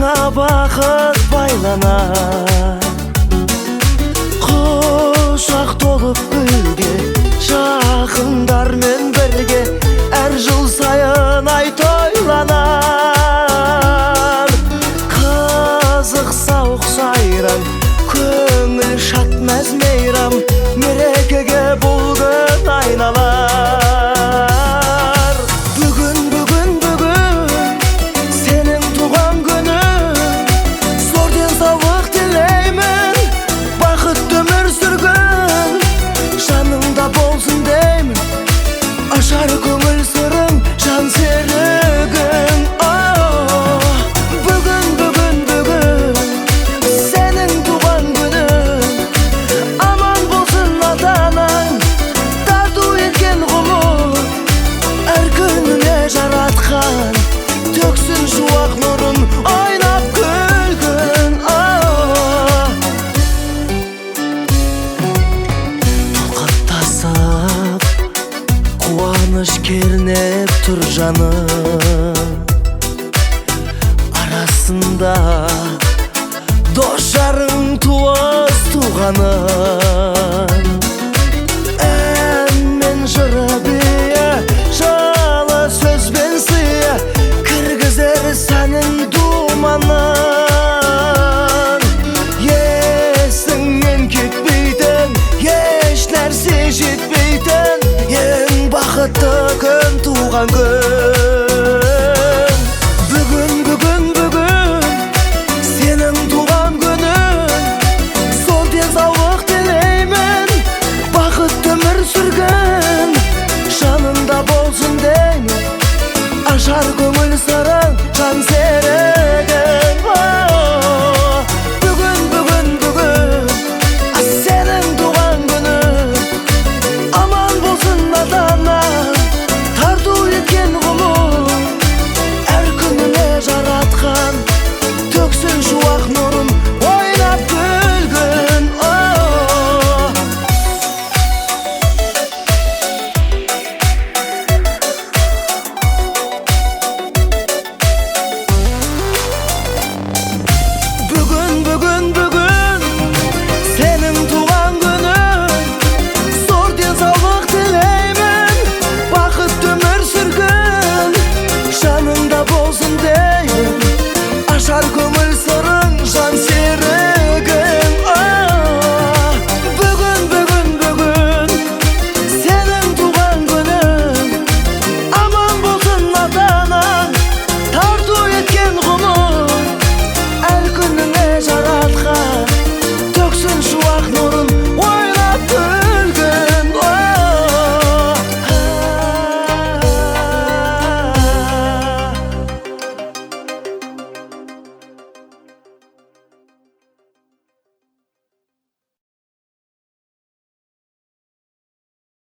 Саңа бақыт байланар, құшақ толып гүлге, жақындармен бірге әр жыл сайын ай тойланар. Қызық сауық сайран, көңіл шат мәз мейрам, мерекеге бұл күн айналар. Бүгін сенің туған күнің, зор денсаулық тілеймін, бақытты өмір сүргін, жаныңда болсын деймін, ашар көңіл сырың, жан серігің. Бүгін сенің туған күнің, аман болсын ата-анаң, тарту еткен ғұмыр, әр күніне жаратқан төксін шуақ нұрын, ойнап күлгін. Тоқаттасып қуаныш кернеп тұр жаным, арасында дос жарың, туыс туғаның. Ән мен жыры бие, жылы сөзбен сыя, кіргізер сәнін думанын. Есіңнен кетпейтін, еш нәрсе жетпейтін, ең бақытты күн туған күн. Бүгін сенің туған күнің, зор денсаулық тілеймін, бақытты өмір сүргін, жаныңда болсын деймін, ашар көңіл сыры,